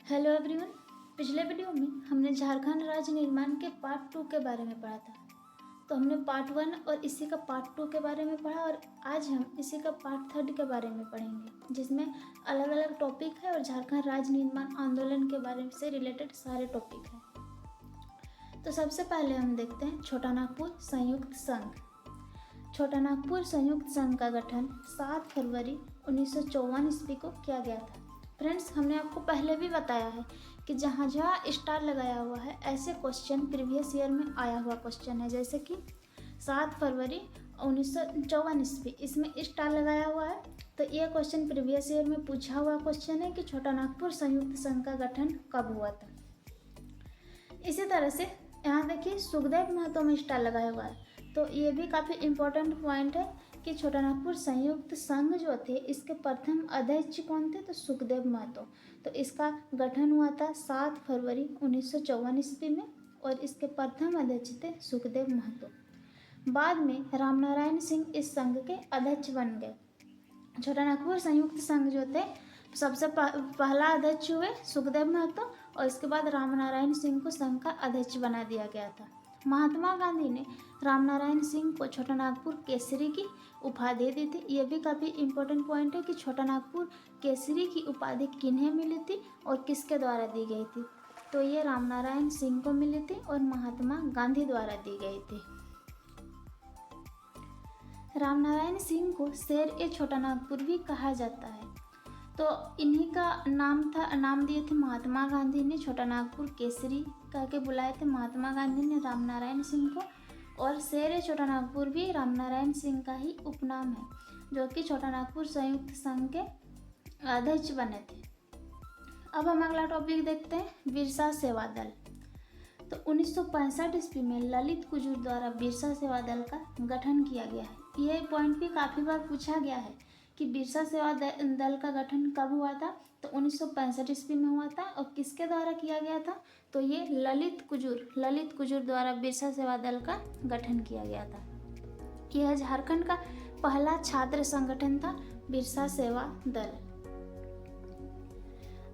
Hello everyone. पिछले video में हमने झारखंड राज्य निर्माण के पार्ट 2 के बारे में पढ़ा था। तो हमने पार्ट 1 और इसी का पार्ट 2 के बारे में पढ़ा और आज हम इसी का पार्ट 3 के बारे में पढ़ेंगे, जिसमें अलग अलग टॉपिक है और झारखंड राज्य निर्माण आंदोलन के बारे से रिलेटेड सारे टॉपिक हैं। तो सबसे पहले हम देखते हैं छोटा नागपुर संयुक्त संघ। छोटा नागपुर संयुक्त संघ का गठन 7 फरवरी 1954 ईस्वी को किया गया था। फ्रेंड्स, हमने आपको पहले भी बताया है कि जहाँ जहाँ स्टार लगाया हुआ है ऐसे क्वेश्चन प्रीवियस ईयर में आया हुआ क्वेश्चन है, जैसे कि 7 फरवरी 1954 ईस्वी, इसमें स्टार लगाया हुआ है। तो ये क्वेश्चन प्रीवियस ईयर में पूछा हुआ क्वेश्चन है कि छोटा नागपुर संयुक्त संघ का गठन कब हुआ था। इसी तरह से यहाँ देखिए सुखदेव महतो में स्टार लगाया हुआ है। तो ये भी काफ़ी इम्पोर्टेंट पॉइंट है कि छोटा नागपुर संयुक्त संघ जो थे इसके प्रथम अध्यक्ष कौन थे, तो सुखदेव महतो। तो इसका गठन हुआ था 7 फरवरी 1954 ईस्वी में और इसके प्रथम अध्यक्ष थे सुखदेव महतो। बाद में रामनारायण सिंह इस संघ के अध्यक्ष बन गए। छोटा नागपुर संयुक्त संघ जो थे सबसे पहला अध्यक्ष हुए सुखदेव महतो और इसके बाद रामनारायण सिंह को संघ का अध्यक्ष बना दिया गया था। महात्मा गांधी ने रामनारायण सिंह को छोटा नागपुर केसरी की उपाधि दी थी। यह भी काफ़ी इम्पोर्टेंट पॉइंट है कि छोटा नागपुर केसरी की उपाधि किन्हें मिली थी और किसके द्वारा दी गई थी। तो ये रामनारायण सिंह को मिली थी और महात्मा गांधी द्वारा दी गई थी। रामनारायण सिंह को शेर ए छोटा नागपुर भी कहा जाता है। तो इन्हीं का नाम दिए थे महात्मा गांधी ने। छोटा नागपुर केसरी कह के बुलाए थे महात्मा गांधी ने रामनारायण सिंह को, और शेर ए छोटा नागपुर भी रामनारायण सिंह का ही उपनाम है, जो कि छोटा नागपुर संयुक्त संघ के अध्यक्ष बने थे। अब हम अगला टॉपिक देखते हैं बिरसा सेवा दल। तो 1965 ईस्वी में ललित कुजूर द्वारा बिरसा सेवा दल का गठन किया गया है। यह पॉइंट भी काफ़ी बार पूछा गया है कि बिरसा सेवा दल का गठन कब हुआ था। तो 1965 ईस्वी में हुआ था और किसके द्वारा किया गया था, तो ये ललित कुजूर द्वारा बिरसा सेवा दल का गठन किया गया था। यह झारखंड का पहला छात्र संगठन था बिरसा सेवा दल।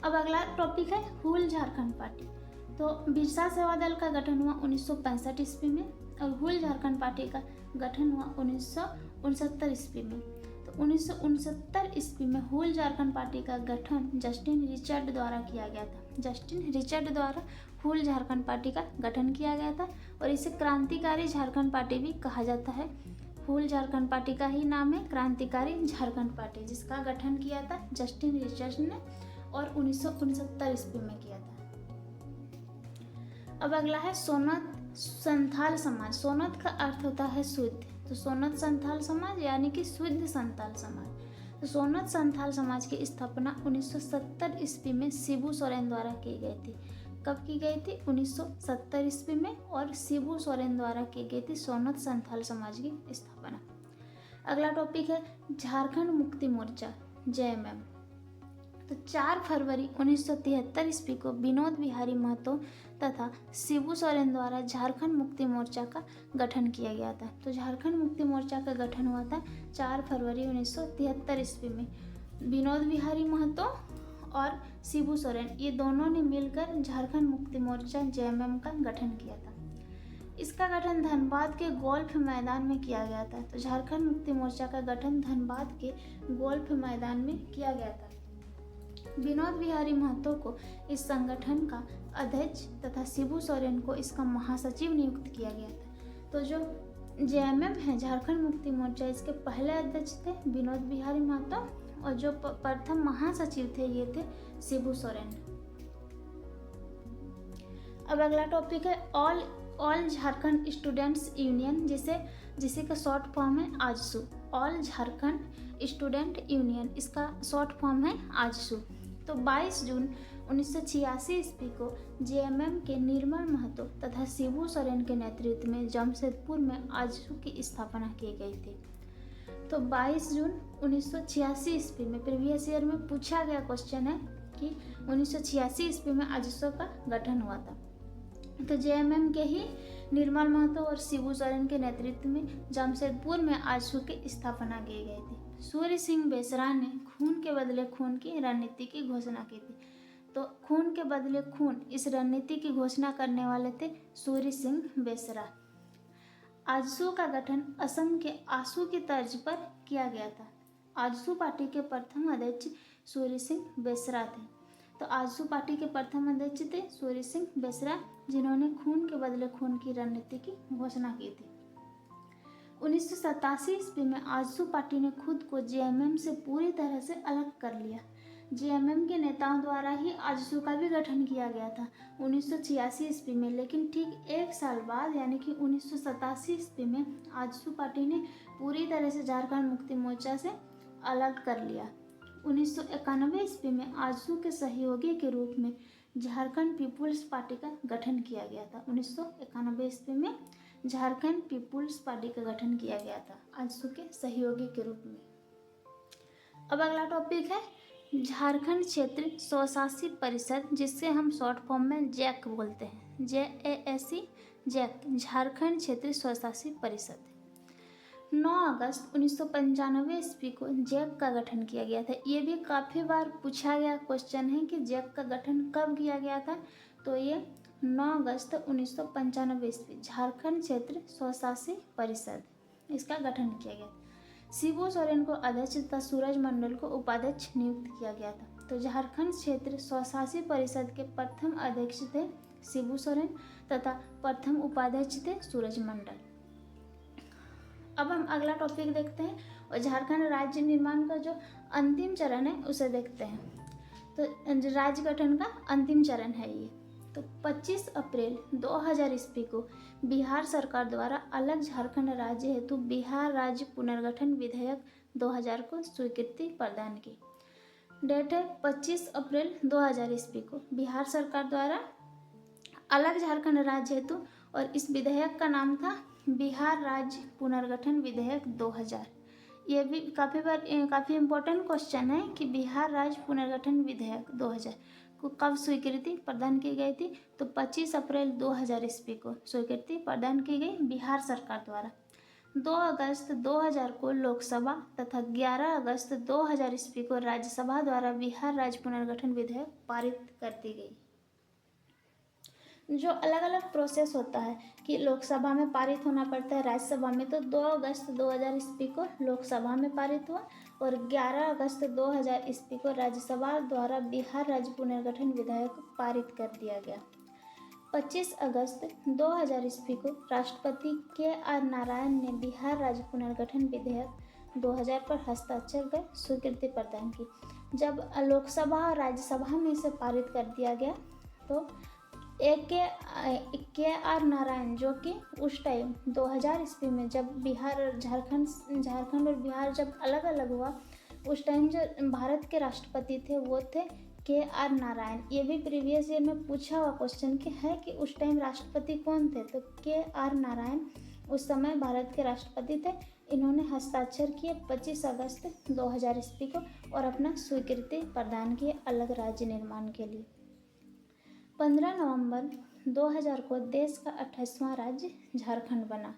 अब अगला टॉपिक है हुल झारखंड पार्टी। तो बिरसा सेवा दल का गठन हुआ 1965 ईस्वी में और हुल झारखंड पार्टी का गठन हुआ 1969 ईस्वी में। तो 1969 ईस्वी में हुल झारखंड पार्टी का गठन जस्टिन रिचर्ड द्वारा किया गया था। जस्टिन रिचर्ड द्वारा हुल झारखंड पार्टी का गठन किया गया था और इसे क्रांतिकारी झारखंड पार्टी भी कहा जाता है। हुल झारखंड पार्टी का ही नाम है क्रांतिकारी झारखंड पार्टी, जिसका गठन किया था जस्टिन रिचर्ड ने और 1969 ईस्वी में किया था। अब अगला है सोनत संथाल समाज। सोनत का अर्थ होता है शुद्ध, तो सोनत संथाल समाज यानी कि शुद्ध संथाल समाज। तो सोनत संथाल समाज की स्थापना 1970 ईस्वी में शिबू सोरेन द्वारा की गई थी। कब की गई थी? 1970 ईस्वी में, और शिबू सोरेन द्वारा की गई थी सोनत संथाल समाज की स्थापना। अगला टॉपिक है झारखंड मुक्ति मोर्चा JMM। तो 4 फरवरी 1973 ईस्वी को विनोद बिहारी महतो तथा शिबू सोरेन द्वारा झारखंड मुक्ति मोर्चा का गठन किया गया था। तो झारखंड मुक्ति मोर्चा का गठन हुआ था 4 फरवरी 1973 ईस्वी में। विनोद बिहारी महतो और शिबू सोरेन ये दोनों ने मिलकर झारखंड मुक्ति मोर्चा JMM का गठन किया था। इसका गठन धनबाद के गोल्फ मैदान में किया गया था। तो झारखंड मुक्ति मोर्चा का गठन धनबाद के गोल्फ मैदान में किया गया था। विनोद बिहारी महतो को इस संगठन का अध्यक्ष तथा शिबू सोरेन को इसका महासचिव नियुक्त किया गया था। तो जो JMM है झारखंड मुक्ति मोर्चा, इसके पहले अध्यक्ष थे विनोद बिहारी महतो और जो प्रथम महासचिव थे ये थे शिबू सोरेन। अब अगला टॉपिक है ऑल झारखंड स्टूडेंट्स यूनियन, जिसे का शॉर्ट फॉर्म है AJSU. All Jharkhand student union, इसका शॉर्ट फॉर्म है आजसू। तो 22 जून 1986 ईस्वी को JMM के निर्मल महतो तथा शिबू सोरेन के नेतृत्व में जमशेदपुर में आजसू की स्थापना की गई थी। तो 22 जून 1986 ईस्वी में प्रीवियस ईयर में पूछा गया क्वेश्चन है कि 1986 ईस्वी में आजसू का गठन हुआ था। तो JMM के ही निर्मल महतो और शिबू सोरेन के नेतृत्व में जमशेदपुर में आजसू की स्थापना की गई थी। सूर्य सिंह बेसरा ने खून के बदले खून की रणनीति की घोषणा की थी। तो खून के बदले खून इस रणनीति की घोषणा करने वाले थे सूर्य सिंह बेसरा। आजसू का गठन असम के आसू की तर्ज पर किया गया था। आजसू पार्टी के प्रथम अध्यक्ष सूर्य सिंह बेसरा थे। तो आजसू पार्टी के प्रथम अध्यक्ष थे सूर्य सिंह बेसरा, जिन्होंने खून के बदले खून की रणनीति की घोषणा की थी। 1987 ईस्वी में आजसू पार्टी ने खुद को जेएमएम से पूरी तरह से अलग कर लिया। जेएमएम के नेताओं द्वारा ही आजसू का भी गठन किया गया था 1986 ईस्वी में, लेकिन ठीक एक साल बाद यानी कि 1987 ईस्वी में आजसू पार्टी ने पूरी तरह से झारखंड मुक्ति मोर्चा से अलग कर लिया। 1991 ईस्वी में आजसू के सहयोगी के रूप में झारखंड पीपुल्स पार्टी का गठन किया गया था। 1991 ईस्वी में झारखंड पीपुल्स पार्टी का गठन किया गया था आजसू के सहयोगी के रूप में। अब अगला टॉपिक है झारखंड क्षेत्र स्वशासी परिषद, जिससे हम शॉर्ट फॉर्म में जैक बोलते हैं, JASC, जैक, झारखंड क्षेत्र स्वशासी परिषद। 9 अगस्त 1995 ईस्वी को जैक का गठन किया गया था। ये भी काफ़ी बार पूछा गया क्वेश्चन है कि जैक का गठन कब किया गया था, तो ये 9 अगस्त 1995 ईस्वी झारखंड क्षेत्र स्वशासी परिषद, इसका गठन किया गया था। शिबू सोरेन को अध्यक्ष तथा सूरज मंडल को उपाध्यक्ष नियुक्त किया गया था। तो झारखंड क्षेत्र स्वशासी परिषद के प्रथम अध्यक्ष थे शिबू सोरेन तथा प्रथम उपाध्यक्ष थे सूरज मंडल। अब हम अगला टॉपिक देखते हैं और झारखंड राज्य निर्माण का जो अंतिम चरण है उसे देखते हैं। तो राज्य गठन का अंतिम चरण है ये। तो 25 अप्रैल 2000 ईस्वी को बिहार सरकार द्वारा अलग झारखंड राज्य हेतु बिहार राज्य पुनर्गठन विधेयक 2000 को स्वीकृति प्रदान की। डेट है 25 अप्रैल 2000 ईस्वी को बिहार सरकार द्वारा अलग झारखंड राज्य हेतु, और इस विधेयक का नाम था बिहार राज्य पुनर्गठन विधेयक 2000। ये भी काफ़ी इम्पोर्टेंट क्वेश्चन है कि बिहार राज्य पुनर्गठन विधेयक 2000 को कब स्वीकृति प्रदान की गई थी, तो 25 अप्रैल 2000 ईस्वी को स्वीकृति प्रदान की गई बिहार सरकार द्वारा। 2 अगस्त 2000 को लोकसभा तथा 11 अगस्त 2000 ईस्वी को राज्यसभा द्वारा बिहार राज्य पुनर्गठन विधेयक पारित कर दी गई। जो अलग अलग प्रोसेस होता है कि लोकसभा में पारित होना पड़ता है, राज्यसभा में, तो 2 अगस्त 2000 ईस्वी को लोकसभा में पारित हुआ और 11 अगस्त 2000 ईस्वी को राज्यसभा द्वारा बिहार राज्य पुनर्गठन विधेयक पारित कर दिया गया। 25 अगस्त 2000 ईस्वी को राष्ट्रपति KR नारायण ने बिहार राज्य पुनर्गठन विधेयक 2000 पर हस्ताक्षर कर स्वीकृति प्रदान की। जब लोकसभा और राज्यसभा में इसे पारित कर दिया गया तो KR नारायण, जो कि उस टाइम 2000 ईस्वी में जब झारखंड और बिहार जब अलग अलग हुआ, उस टाइम जो भारत के राष्ट्रपति थे वो थे KR नारायण। ये भी प्रीवियस ईयर में पूछा हुआ क्वेश्चन कि है कि उस टाइम राष्ट्रपति कौन थे, तो KR नारायण उस समय भारत के राष्ट्रपति थे। इन्होंने हस्ताक्षर किए 25 अगस्त 2000 ईस्वी को और अपना स्वीकृति प्रदान किए अलग राज्य निर्माण के लिए। 15 नवंबर 2000 को देश का 28वां राज्य झारखंड बना।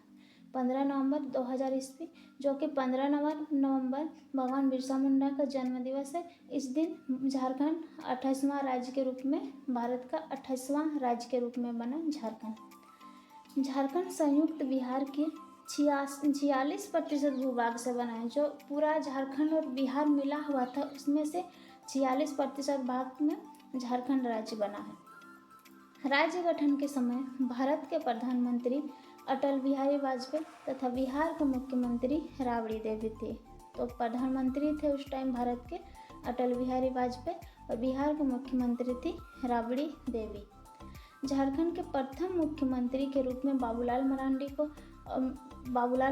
15 नवंबर 2000 ईस्वी, जो कि 15 नवंबर भगवान बिरसा मुंडा का जन्म दिवस है। इस दिन झारखंड 28वां राज्य के रूप में, भारत का 28वां राज्य के रूप में बना झारखंड। झारखंड संयुक्त बिहार के 46% भूभाग से बना है। जो पूरा झारखंड और बिहार मिला हुआ था उसमें से 46% भाग में झारखंड राज्य बना है। राज्य गठन के समय भारत के प्रधानमंत्री अटल बिहारी वाजपेयी तथा बिहार के मुख्यमंत्री राबड़ी देवी थे। तो प्रधानमंत्री थे उस टाइम भारत के अटल बिहारी वाजपेयी और बिहार के मुख्यमंत्री थी राबड़ी देवी। झारखंड के प्रथम मुख्यमंत्री के रूप में बाबूलाल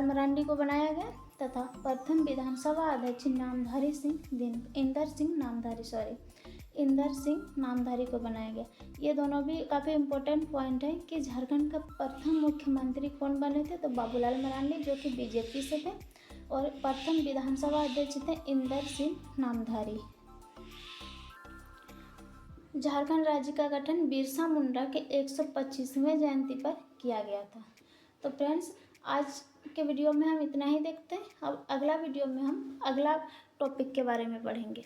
मरांडी को बनाया गया तथा प्रथम विधानसभा अध्यक्ष इंदर सिंह नामधारी को बनाया गया। ये दोनों भी काफ़ी इम्पोर्टेंट पॉइंट है कि झारखंड का प्रथम मुख्यमंत्री कौन बने थे, तो बाबूलाल मरांडी, जो कि बीजेपी से थे, और प्रथम विधानसभा अध्यक्ष थे इंदर सिंह नामधारी। झारखंड राज्य का गठन बिरसा मुंडा के 125वें जयंती पर किया गया था। तो फ्रेंड्स, आज के वीडियो में हम इतना ही देखते हैं। अब अगला वीडियो में हम अगला टॉपिक के बारे में पढ़ेंगे।